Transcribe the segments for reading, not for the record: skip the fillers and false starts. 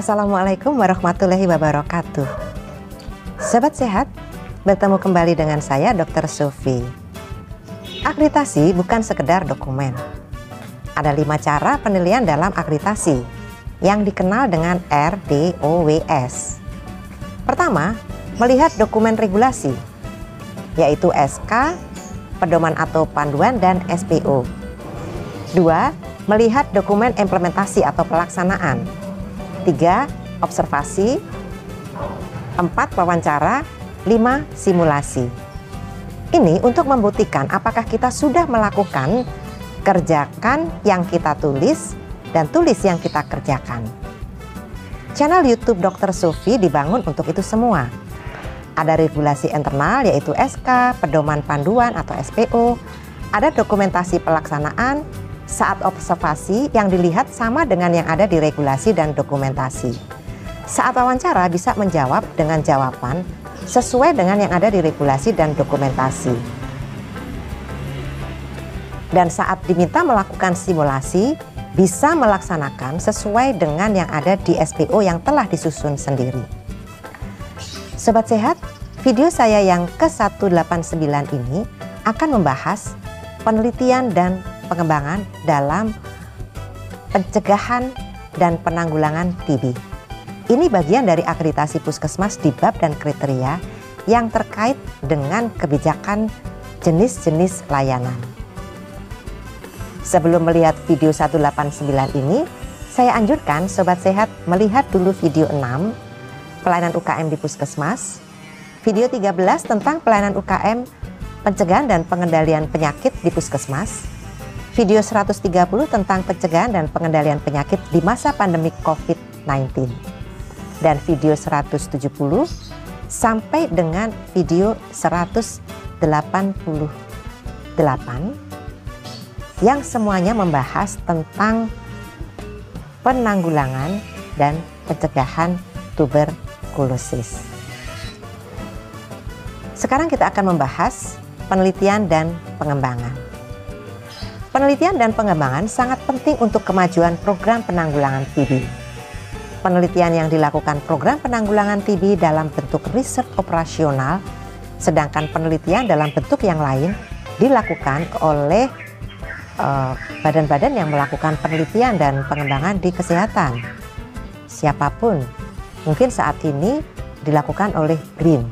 Assalamualaikum warahmatullahi wabarakatuh. Sobat sehat, bertemu kembali dengan saya Dr. Sofi. Akreditasi bukan sekedar dokumen. Ada 5 cara penilaian dalam akreditasi yang dikenal dengan RDOWS. Pertama, melihat dokumen regulasi, yaitu SK, pedoman atau panduan, dan SPO. 2. Melihat dokumen implementasi atau pelaksanaan. 3. Observasi. 4. Wawancara. 5. Simulasi. Ini untuk membuktikan apakah kita sudah melakukan kerjakan yang kita tulis dan tulis yang kita kerjakan. Channel YouTube Dr. Sofi dibangun untuk itu semua. Ada regulasi internal yaitu SK, pedoman panduan atau SPO, ada dokumentasi pelaksanaan, saat observasi yang dilihat sama dengan yang ada di regulasi dan dokumentasi. Saat wawancara bisa menjawab dengan jawaban sesuai dengan yang ada di regulasi dan dokumentasi. Dan saat diminta melakukan simulasi, bisa melaksanakan sesuai dengan yang ada di SPO yang telah disusun sendiri. Sobat sehat, video saya yang ke-189 ini akan membahas penelitian dan pengembangan dalam pencegahan dan penanggulangan TB. Ini bagian dari akreditasi puskesmas di bab dan kriteria yang terkait dengan kebijakan jenis-jenis layanan. Sebelum melihat video 189 ini, saya anjurkan Sobat Sehat melihat dulu video 6, pelayanan UKM di puskesmas, video 13 tentang pelayanan UKM, pencegahan dan pengendalian penyakit di puskesmas, video 130 tentang pencegahan dan pengendalian penyakit di masa pandemi COVID-19, dan video 170 sampai dengan video 188 yang semuanya membahas tentang penanggulangan dan pencegahan tuberkulosis. Sekarang kita akan membahas penelitian dan pengembangan. Penelitian dan pengembangan sangat penting untuk kemajuan program penanggulangan TB. Penelitian yang dilakukan program penanggulangan TB dalam bentuk riset operasional, sedangkan penelitian dalam bentuk yang lain dilakukan oleh badan-badan yang melakukan penelitian dan pengembangan di kesehatan. Siapapun, mungkin saat ini dilakukan oleh BRIN.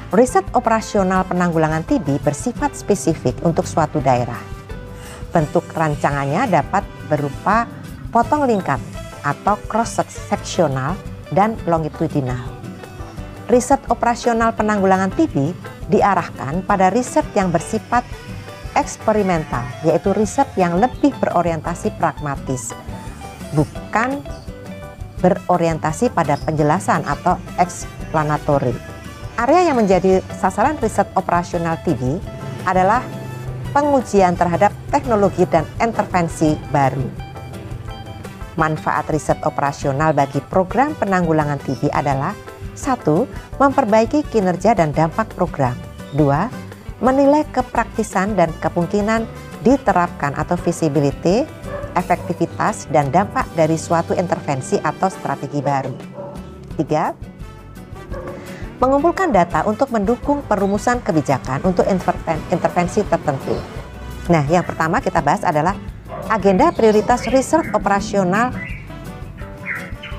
Riset operasional penanggulangan TB bersifat spesifik untuk suatu daerah. Bentuk rancangannya dapat berupa potong lingkar atau cross-sectional dan longitudinal. Riset operasional penanggulangan TB diarahkan pada riset yang bersifat eksperimental, yaitu riset yang lebih berorientasi pragmatis, bukan berorientasi pada penjelasan atau explanatory. Area yang menjadi sasaran riset operasional TB adalah pengujian terhadap teknologi dan intervensi baru. Manfaat riset operasional bagi program penanggulangan TB adalah 1. Memperbaiki kinerja dan dampak program. 2. Menilai kepraktisan dan kemungkinan diterapkan atau visibility, efektivitas, dan dampak dari suatu intervensi atau strategi baru. 3. Mengumpulkan data untuk mendukung perumusan kebijakan untuk intervensi tertentu. Nah, yang pertama kita bahas adalah agenda prioritas riset operasional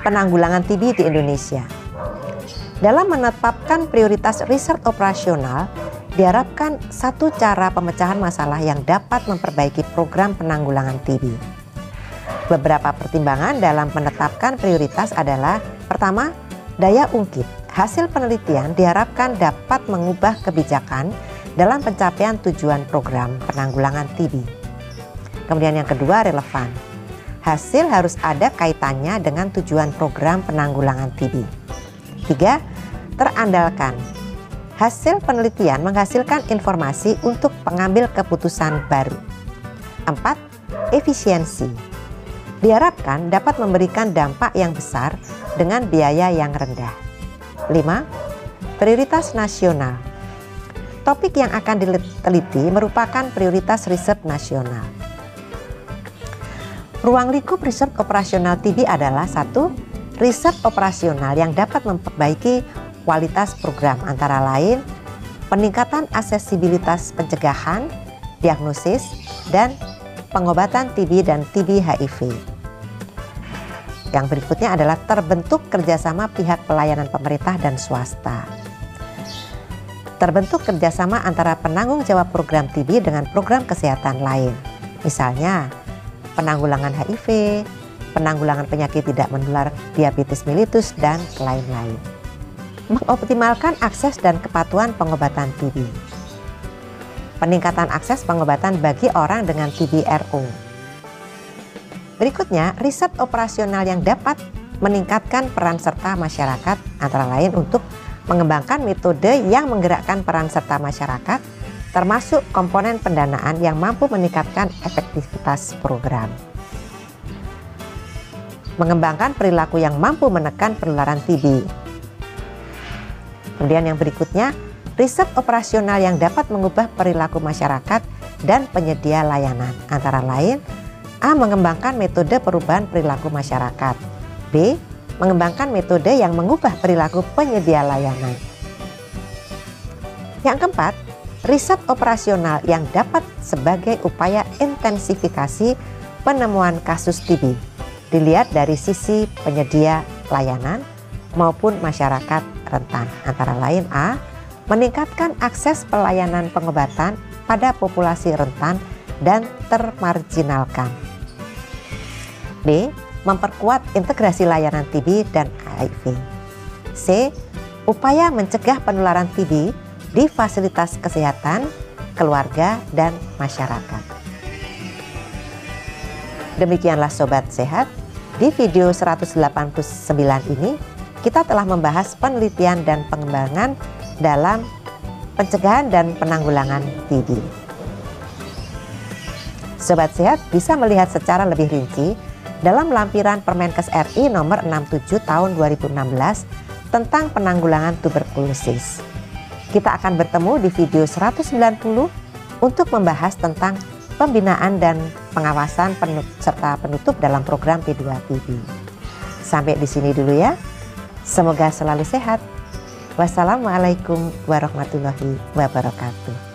penanggulangan TB di Indonesia. Dalam menetapkan prioritas riset operasional, diharapkan satu cara pemecahan masalah yang dapat memperbaiki program penanggulangan TB. Beberapa pertimbangan dalam menetapkan prioritas adalah: pertama, daya ungkit. Hasil penelitian diharapkan dapat mengubah kebijakan dalam pencapaian tujuan program penanggulangan TB. Kemudian yang kedua, relevan. Hasil harus ada kaitannya dengan tujuan program penanggulangan TB. 3. Terandalkan. Hasil penelitian menghasilkan informasi untuk pengambil keputusan baru. 4. Efisiensi. Diharapkan dapat memberikan dampak yang besar dengan biaya yang rendah. 5. Prioritas nasional. Topik yang akan diteliti merupakan prioritas riset nasional. Ruang lingkup riset operasional TB adalah satu, riset operasional yang dapat memperbaiki kualitas program, antara lain peningkatan aksesibilitas pencegahan, diagnosis, dan pengobatan TB dan TB HIV. Yang berikutnya adalah terbentuk kerjasama pihak pelayanan pemerintah dan swasta. Terbentuk kerjasama antara penanggung jawab program TB dengan program kesehatan lain. Misalnya, penanggulangan HIV, penanggulangan penyakit tidak menular diabetes mellitus, dan lain-lain. Mengoptimalkan akses dan kepatuhan pengobatan TB. Peningkatan akses pengobatan bagi orang dengan TB-RO. Berikutnya, riset operasional yang dapat meningkatkan peran serta masyarakat, antara lain untuk mengembangkan metode yang menggerakkan peran serta masyarakat, termasuk komponen pendanaan yang mampu meningkatkan efektivitas program. Mengembangkan perilaku yang mampu menekan penularan TB. Kemudian yang berikutnya, riset operasional yang dapat mengubah perilaku masyarakat dan penyedia layanan, antara lain A. Mengembangkan metode perubahan perilaku masyarakat. B. Mengembangkan metode yang mengubah perilaku penyedia layanan. Yang keempat, riset operasional yang dapat sebagai upaya intensifikasi penemuan kasus TB dilihat dari sisi penyedia layanan maupun masyarakat rentan, antara lain A. Meningkatkan akses pelayanan pengobatan pada populasi rentan dan termarginalkan. B. Memperkuat integrasi layanan TB dan HIV. C. Upaya mencegah penularan TB di fasilitas kesehatan, keluarga, dan masyarakat. Demikianlah Sobat Sehat, di video 189 ini kita telah membahas penelitian dan pengembangan dalam pencegahan dan penanggulangan TB. Sobat Sehat bisa melihat secara lebih rinci dalam lampiran Permenkes RI nomor 67 tahun 2016 tentang penanggulangan tuberkulosis. Kita akan bertemu di video 190 untuk membahas tentang pembinaan dan pengawasan serta penutup dalam program P2TB. Sampai di sini dulu ya. Semoga selalu sehat. Wassalamualaikum warahmatullahi wabarakatuh.